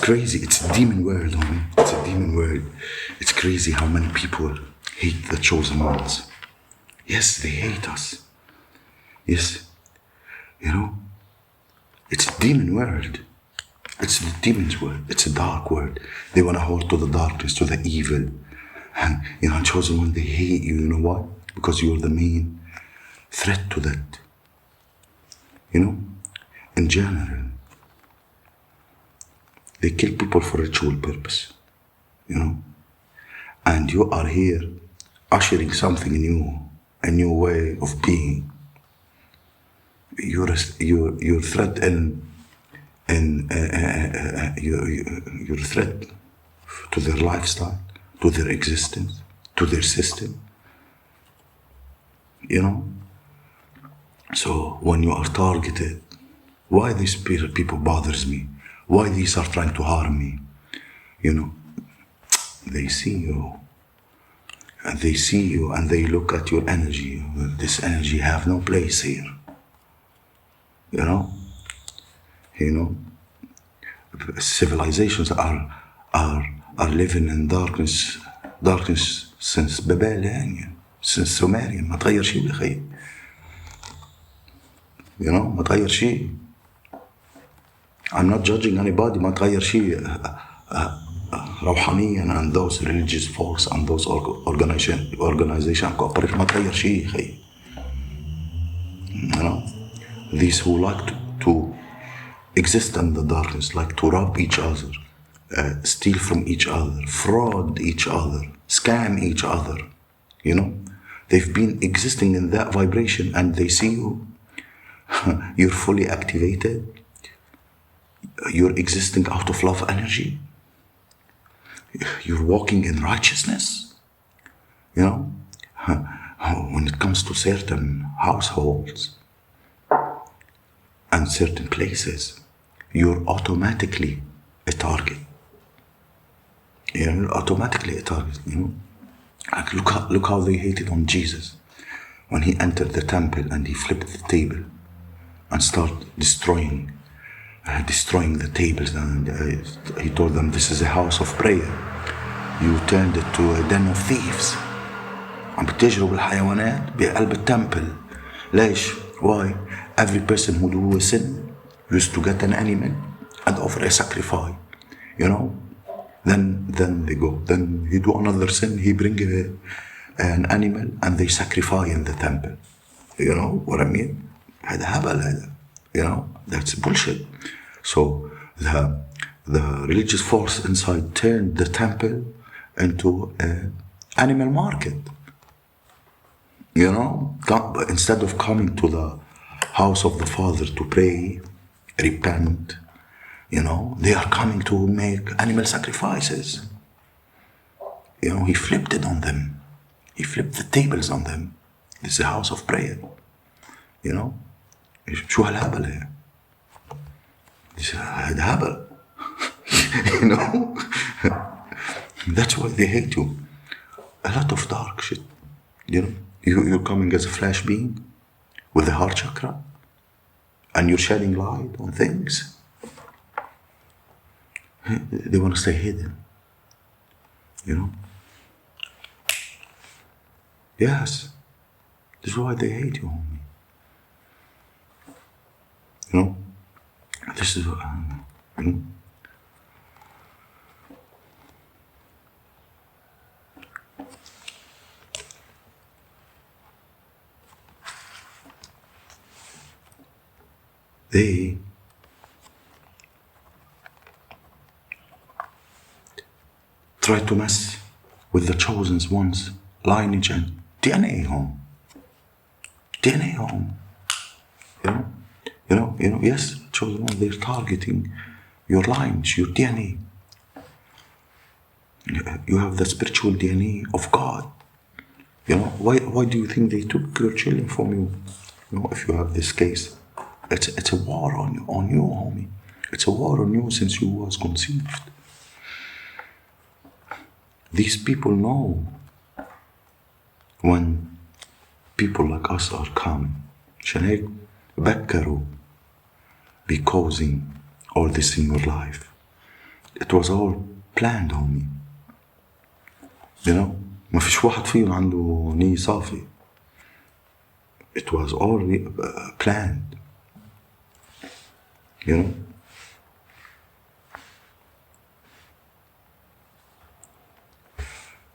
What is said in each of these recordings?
crazy. It's a demon world, homie. It's a demon world. It's crazy how many people hate the chosen ones. Yes, they hate us. Yes, you know, it's a demon world. It's the demon's world. It's a dark world. They want to hold to the darkness, to the evil. And, chosen one, they hate you. You know why? Because you're the main threat to that. In general, they kill people for ritual purpose. And you are here ushering something new, a new way of being. Your threat your threat to their lifestyle, to their existence, to their system. So when you are targeted, why these people bothers me? Why these are trying to harm me? They see you. And they see you and they look at your energy. This energy have no place here. Civilizations are living in darkness since Babel, since Sumerian. ما تغير شيء بالخير. ما تغير شيء. I'm not judging anybody. ما تغير شيء. روحانيا and those religious folks and those organization cooperate ما تغير شيء خي. These who like to exist in the darkness, like to rob each other, steal from each other, fraud each other, scam each other. They've been existing in that vibration and they see you. You're fully activated. You're existing out of love energy. You're walking in righteousness. When it comes to certain households and certain places, you're automatically a target. You're automatically a target, Like look how they hated on Jesus when he entered the temple and he flipped the table and started destroying the tables, and he told them, this is a house of prayer. You turned it to a den of thieves. عم بتجروا بالحيوانات بقلب التمبل. ليش? Why? Every person who do a sin used to get an animal and offer a sacrifice. Then they go. Then he do another sin. He bring an animal and they sacrifice in the temple. You know what I mean? هذا هبل هذا. That's bullshit. So the religious force inside turned the temple into an animal market. Instead of coming to the house of the Father to pray, repent, they are coming to make animal sacrifices. He flipped it on them. He flipped the tables on them. This is a house of prayer. شو هالهبل هي؟ هذا هبل. That's why they hate you. A lot of dark shit. You're coming as a flash being with the heart chakra and you're shedding light on things. They want to stay hidden. Yes. This is why they hate you, homie. This is they try to mess with the chosen ones' lineage and DNA home. DNA home. Yes, chosen one, they're targeting your lines, your DNA. You have the spiritual DNA of God. Why do you think they took your children from you? If you have this case, it's a war on you, homie. It's a war on you since you was conceived. These people know when people like us are coming. عشان هيك بكروا be causing all this in your life. It was all planned on me. You know, ما فيش واحد فيهم عنده نية صافي. It was all planned. You know?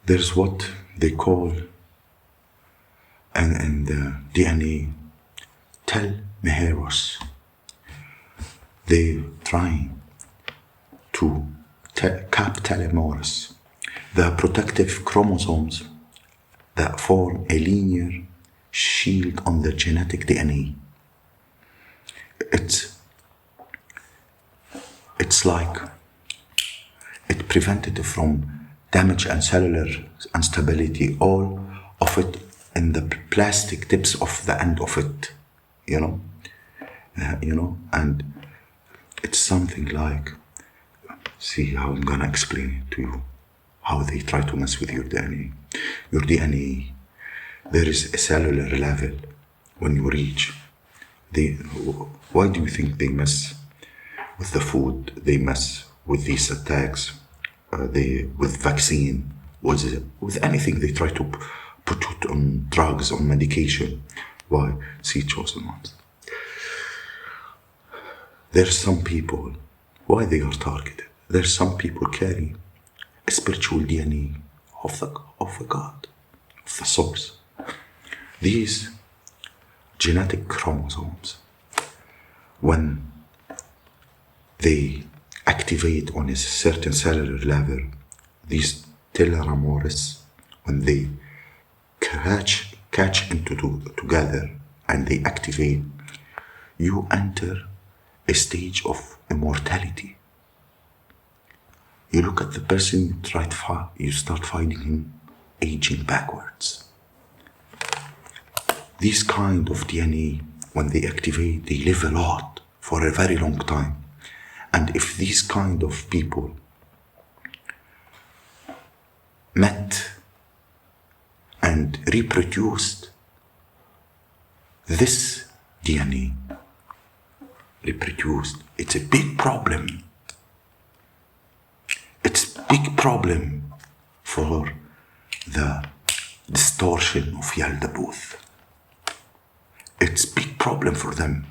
There's what they call, and the DNA, telomeres. They're trying to cap telomeres, the protective chromosomes that form a linear shield on the genetic DNA. It's like it prevented from damage and cellular instability, all of it in the plastic tips of the end of it, you know, and it's something like, see how I'm gonna explain it to you, how they try to mess with your DNA. Your DNA, there is a cellular level when you reach. Why do you think they mess with the food? They mess with these attacks. With vaccine, with anything they try to put it on drugs, on medication. Why? See, chosen ones. There's some people, why they are targeted? There's some people carry a spiritual DNA of the God, of the source. These genetic chromosomes, when they activate on a certain cellular level, these telomeres, when they catch into together and they activate, you enter a stage of immortality. You look at the person, you start finding him aging backwards. These kind of DNA, when they activate, they live a lot for a very long time. And if these kind of people met and reproduced, this DNA reproduced, it's a big problem. It's a big problem for the distortion of Yaldabaoth. It's a big problem for them,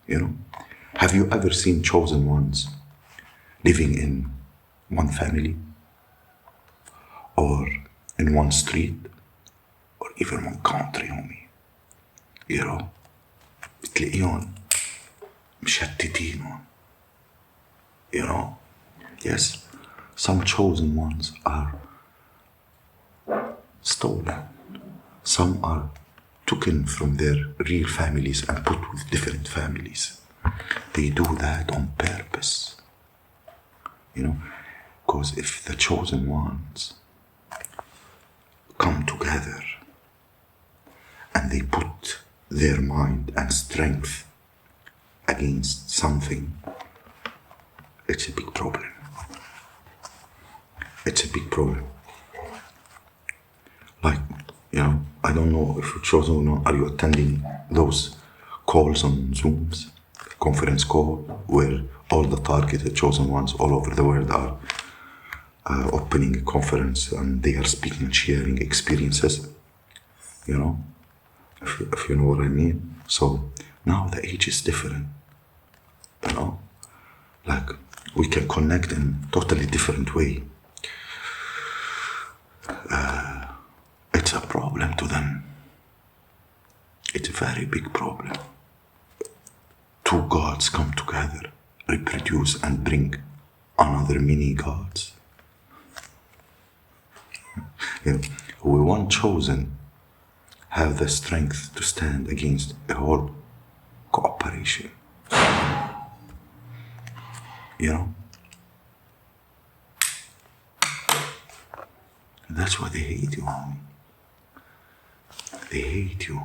you know. Have you ever seen chosen ones living in one family or in one street or even one country, homie? You know, بتلاقيهم مشتتين. You know, yes, some chosen ones are stolen. Some are taken from their real families and put with different families. They do that on purpose, you know, because if the chosen ones come together and they put their mind and strength against something, it's a big problem. It's a big problem. Like, you know, I don't know if you're chosen or not. Are you attending those calls on Zooms? Conference call where all the targeted chosen ones all over the world are opening a conference and they are speaking and sharing experiences, you know, if you know what I mean. So now the age is different, you know, like we can connect in a totally different way. It's a problem to them. It's a very big problem. Two gods come together, reproduce and bring another mini gods. You know, we one chosen have the strength to stand against a whole cooperation. You know? That's why they hate you, homie. They hate you.